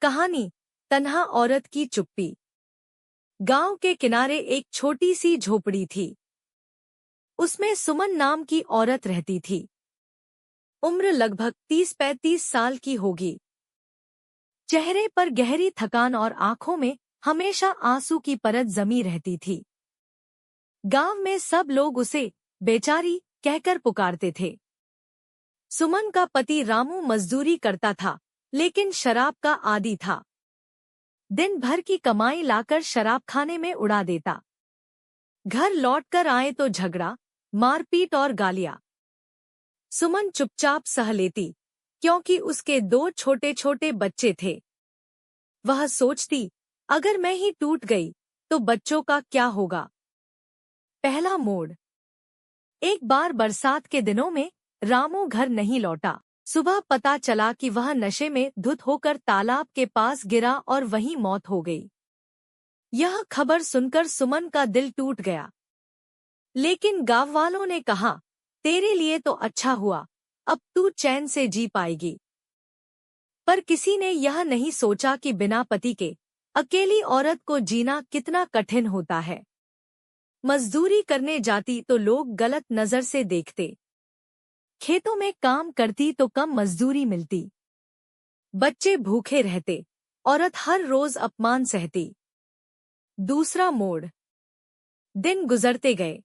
कहानी तन्हा औरत की चुप्पी। गांव के किनारे एक छोटी सी झोपड़ी थी। उसमें सुमन नाम की औरत रहती थी। उम्र लगभग 30-35 साल की होगी। चेहरे पर गहरी थकान और आंखों में हमेशा आंसू की परत जमी रहती थी। गांव में सब लोग उसे बेचारी कहकर पुकारते थे। सुमन का पति रामू मजदूरी करता था, लेकिन शराब का आदी था। दिन भर की कमाई लाकर शराब खाने में उड़ा देता। घर लौटकर आए तो झगड़ा, मारपीट और गालियां। सुमन चुपचाप सह लेती, क्योंकि उसके 2 छोटे छोटे बच्चे थे। वह सोचती, अगर मैं ही टूट गई तो बच्चों का क्या होगा। पहला मोड़। एक बार बरसात के दिनों में रामू घर नहीं लौटा। सुबह पता चला कि वह नशे में धुत होकर तालाब के पास गिरा और वहीं मौत हो गई। यह खबर सुनकर सुमन का दिल टूट गया। लेकिन गांव वालों ने कहा, तेरे लिए तो अच्छा हुआ, अब तू चैन से जी पाएगी। पर किसी ने यह नहीं सोचा कि बिना पति के अकेली औरत को जीना कितना कठिन होता है। मजदूरी करने जाती तो लोग गलत नजर से देखते। खेतों में काम करती तो कम मजदूरी मिलती। बच्चे भूखे रहते, औरत हर रोज अपमान सहती। दूसरा मोड़। दिन गुजरते गए।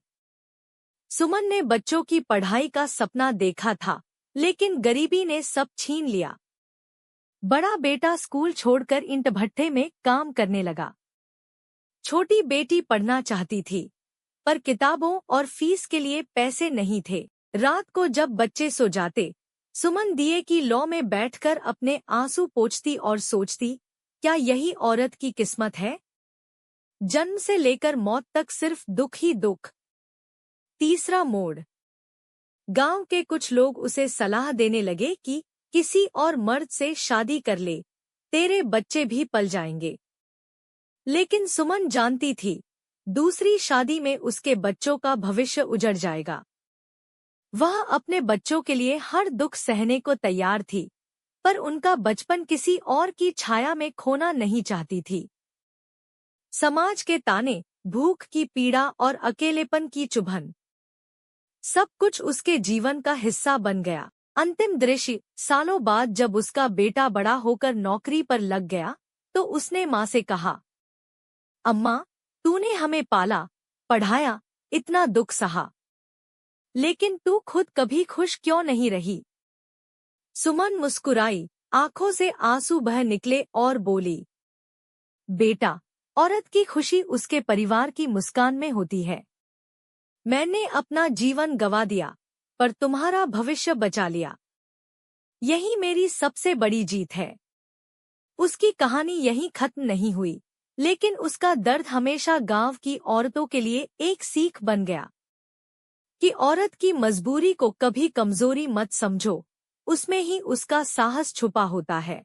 सुमन ने बच्चों की पढ़ाई का सपना देखा था, लेकिन गरीबी ने सब छीन लिया। बड़ा बेटा स्कूल छोड़कर ईंट भट्ठे में काम करने लगा। छोटी बेटी पढ़ना चाहती थी, पर किताबों और फीस के लिए पैसे नहीं थे। रात को जब बच्चे सो जाते, सुमन दिए की लौ में बैठकर अपने आंसू पोंछती और सोचती, क्या यही औरत की किस्मत है। जन्म से लेकर मौत तक सिर्फ दुख ही दुख। तीसरा मोड़। गांव के कुछ लोग उसे सलाह देने लगे कि किसी और मर्द से शादी कर ले, तेरे बच्चे भी पल जाएंगे। लेकिन सुमन जानती थी, दूसरी शादी में उसके बच्चों का भविष्य उजड़ जाएगा। वह अपने बच्चों के लिए हर दुख सहने को तैयार थी, पर उनका बचपन किसी और की छाया में खोना नहीं चाहती थी। समाज के ताने, भूख की पीड़ा और अकेलेपन की चुभन, सब कुछ उसके जीवन का हिस्सा बन गया। अंतिम दृश्य। सालों बाद जब उसका बेटा बड़ा होकर नौकरी पर लग गया, तो उसने माँ से कहा, अम्मा, तूने हमें पाला, पढ़ाया, इतना दुख सहा, लेकिन तू खुद कभी खुश क्यों नहीं रही। सुमन मुस्कुराई, आंखों से आंसू बह निकले और बोली, बेटा, औरत की खुशी उसके परिवार की मुस्कान में होती है। मैंने अपना जीवन गंवा दिया, पर तुम्हारा भविष्य बचा लिया। यही मेरी सबसे बड़ी जीत है। उसकी कहानी यहीं खत्म नहीं हुई, लेकिन उसका दर्द हमेशा गांव की औरतों के लिए एक सीख बन गया कि औरत की मजबूरी को कभी कमजोरी मत समझो, उसमें ही उसका साहस छुपा होता है।